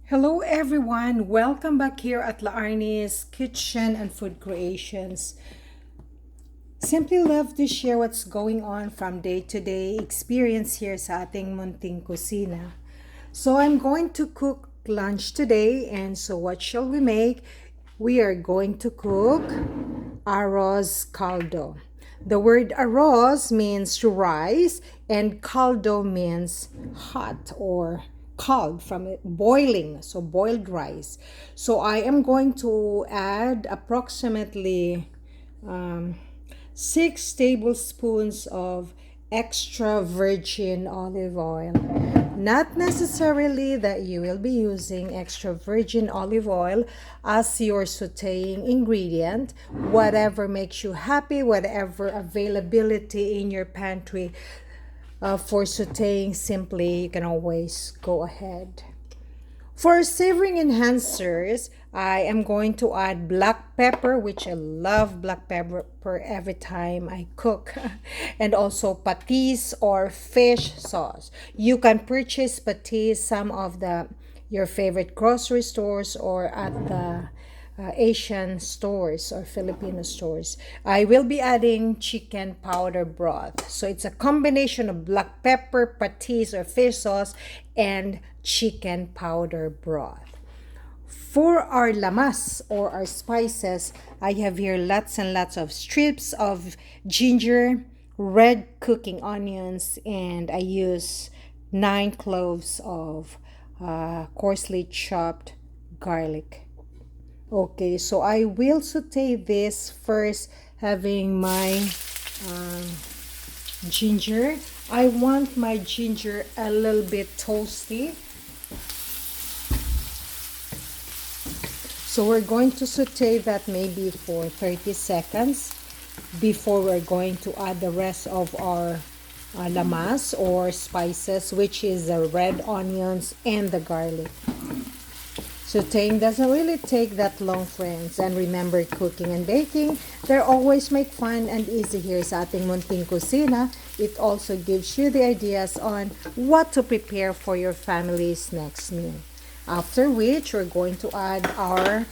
Hello everyone, welcome back here at La Arnie's Kitchen and Food Creations. Simply love to share what's going on from day to day experience here sa ating munting kusina. So I'm going to cook lunch today, and so what shall we make? We are going to cook Arrozcaldo. The word arroz means rice and caldo means hot or called from it, boiling, so boiled rice. So I am going to add approximately 6 tablespoons of extra virgin olive oil. Not necessarily that you will be using extra virgin olive oil as your sauteing ingredient. Whatever makes you happy, whatever availability in your pantry for sauteing, simply you can always go ahead. For savoring enhancers, I am going to add black pepper, which I love black pepper every time I cook, and also patis or fish sauce. You can purchase patis some of your favorite grocery stores or at the Asian stores or Filipino stores. I will be adding chicken powder broth. So it's a combination of black pepper, patis or fish sauce, and chicken powder broth. For our lamas or our spices, I have here lots and lots of strips of ginger, red cooking onions, and I use 9 cloves of coarsely chopped garlic. Okay, so I will saute this first, having my ginger. I want my ginger a little bit toasty. So we're going to saute that maybe for 30 seconds before we're going to add the rest of our lamas or spices, which is the red onions and the garlic. Sauteing doesn't really take that long, friends. And remember, cooking and baking, they always make fun and easy here sa ating munting kusina. It also gives you the ideas on what to prepare for your family's next meal. After which, we're going to add our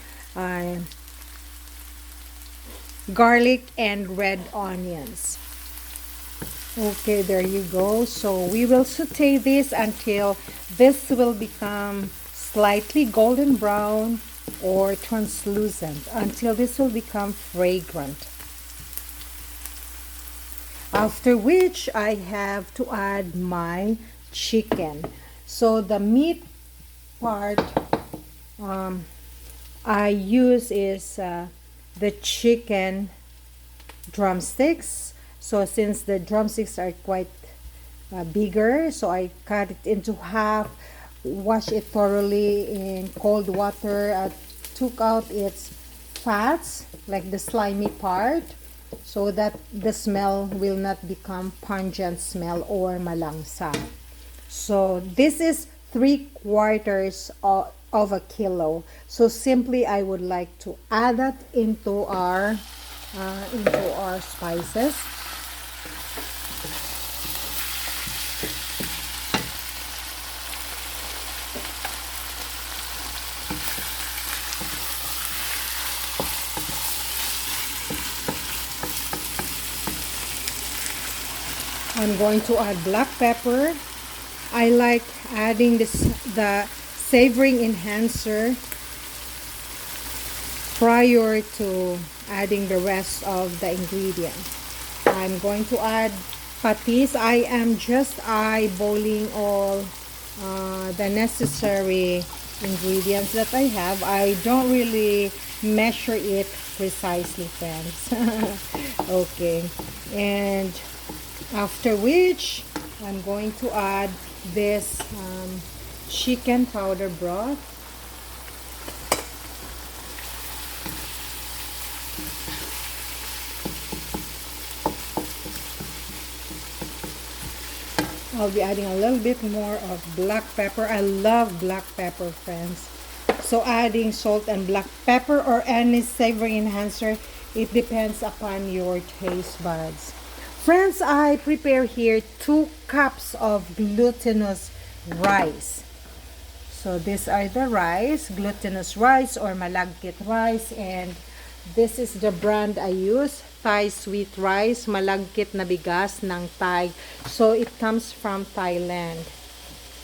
garlic and red onions. Okay, there you go. So we will saute this until this will become slightly golden brown or translucent, until this will become fragrant. After which I have to add my chicken. So the meat part I use is the chicken drumsticks. So since the drumsticks are quite bigger, so I cut it into half, wash it thoroughly in cold water, took out its fats, like the slimy part, so that the smell will not become pungent smell or malangsa. So this is 3/4 of a kilo. So simply I would like to add that into our spices. I'm going to add black pepper. I like adding the savoring enhancer prior to adding the rest of the ingredients. I'm going to add patis. I am just eyeballing all the necessary ingredients that I have. I don't really measure it precisely, friends. Okay, and after which I'm going to add this chicken powder broth. I'll be adding a little bit more of black pepper. I love black pepper, friends. So adding salt and black pepper or any savory enhancer, it depends upon your taste buds. Friends, I prepare here 2 cups of glutinous rice. So these are the rice, glutinous rice or malagkit rice, and this is the brand I use, Thai sweet rice, malagkit na bigas ng Thai. So it comes from Thailand.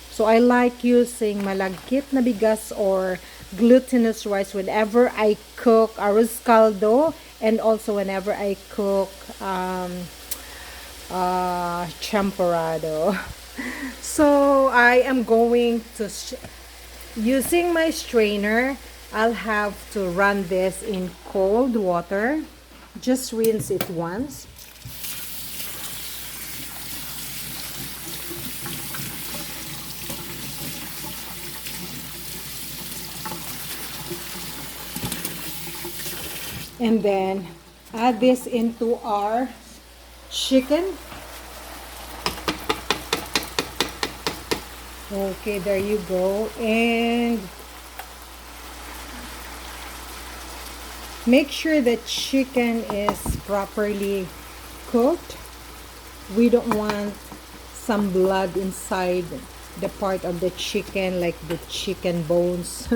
So I like using malagkit na bigas or glutinous rice whenever I cook arrozcaldo, and also whenever I cook champorado. So I am going to using my strainer. I'll have to run this in cold water. Just rinse it once. And then add this into our chicken. Okay, there you go. And make sure the chicken is properly cooked. We don't want some blood inside the part of the chicken, like the chicken bones.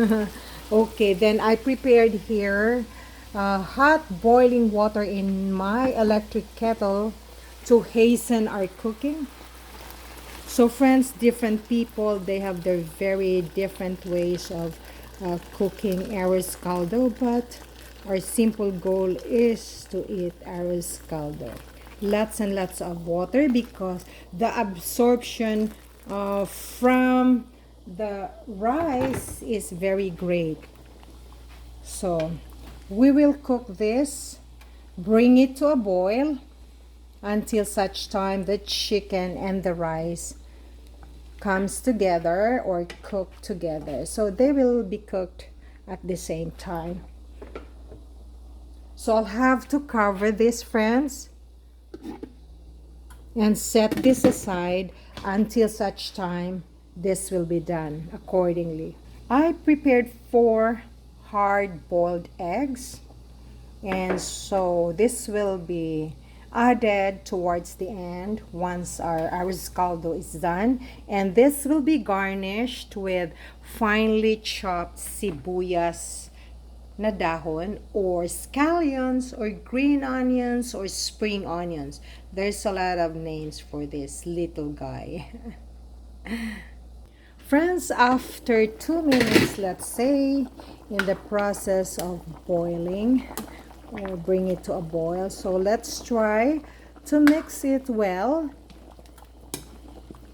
Okay, then I prepared here hot boiling water in my electric kettle to hasten our cooking. So friends, different people, they have their very different ways of cooking arrozcaldo, but our simple goal is to eat arrozcaldo. Lots and lots of water because the absorption from the rice is very great. So we will cook this, bring it to a boil until such time the chicken and the rice comes together or cooked together. So they will be cooked at the same time. So I'll have to cover this, friends, and set this aside until such time this will be done accordingly. I prepared 4 hard-boiled eggs, and so this will be added towards the end once our arrozcaldo is done, and this will be garnished with finely chopped sibuyas na dahon or scallions or green onions or spring onions. There's a lot of names for this little guy. Friends, after 2 minutes, let's say, in the process of boiling, or bring it to a boil, so let's try to mix it well,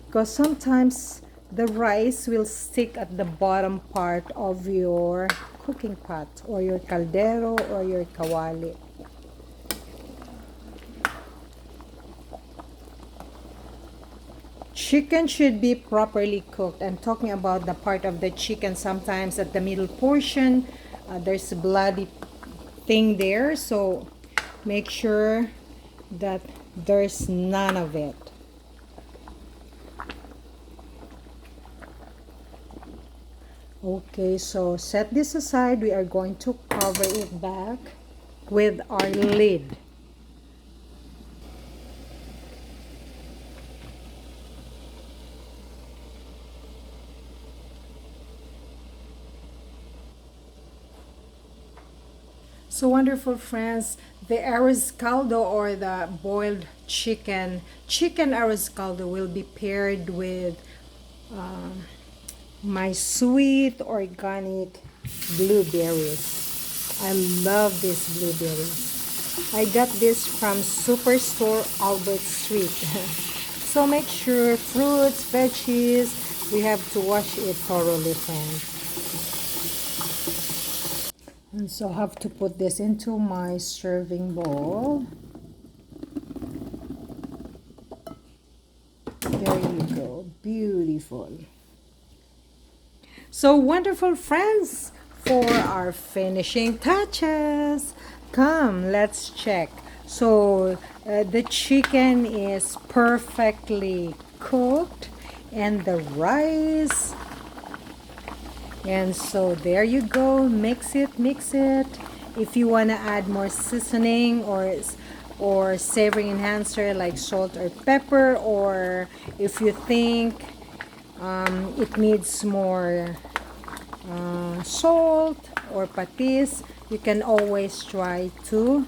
because sometimes the rice will stick at the bottom part of your cooking pot or your caldero or your kawali. Chicken should be properly cooked. I'm talking about the part of the chicken. Sometimes at the middle portion there's a bloody thing there, so make sure that there's none of it. Okay, so set this aside. We are going to cover it back with our lid. So wonderful, friends, the arrozcaldo or the boiled chicken arrozcaldo will be paired with my sweet organic blueberries. I love these blueberries. I got this from Superstore Albert Street. So make sure fruits, veggies, we have to wash it thoroughly, friends. And so I have to put this into my serving bowl. There you go. Beautiful. So wonderful, friends, for our finishing touches. Come, let's check. So the chicken is perfectly cooked and the rice. And so there you go. Mix it, mix it. If you want to add more seasoning or savory enhancer like salt or pepper, or if you think it needs more salt or patis, you can always try to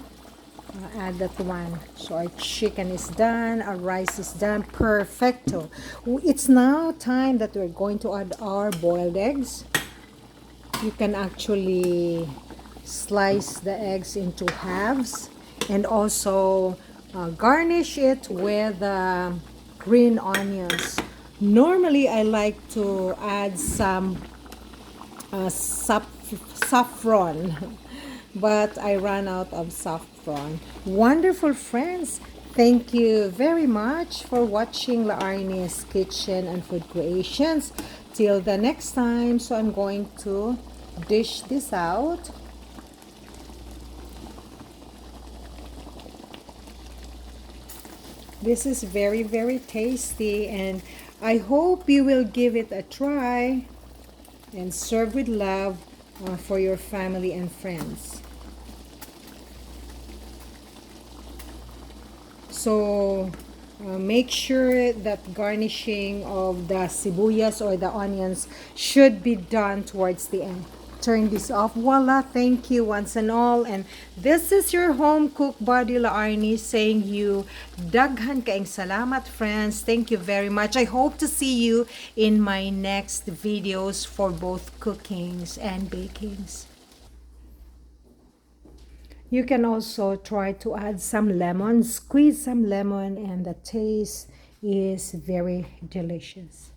add that one. So our chicken is done, our rice is done, perfecto. It's now time that we're going to add our boiled eggs. You can actually slice the eggs into halves and also garnish it with green onions. Normally I like to add some saffron but I ran out of saffron. Wonderful friends, thank you very much for watching La Arnie's Kitchen and Food Creations. Till the next time, so I'm going to dish this out. This is very tasty, and I hope you will give it a try and serve with love for your family and friends. So make sure that garnishing of the sibuyas or the onions should be done towards the end. Turn this off. Voila, thank you once and all. And this is your home cook buddy La Arnie saying you daghan kaing salamat, friends. Thank you very much. I hope to see you in my next videos for both cookings and bakings. You can also try to add some lemon, squeeze some lemon, and the taste is very delicious.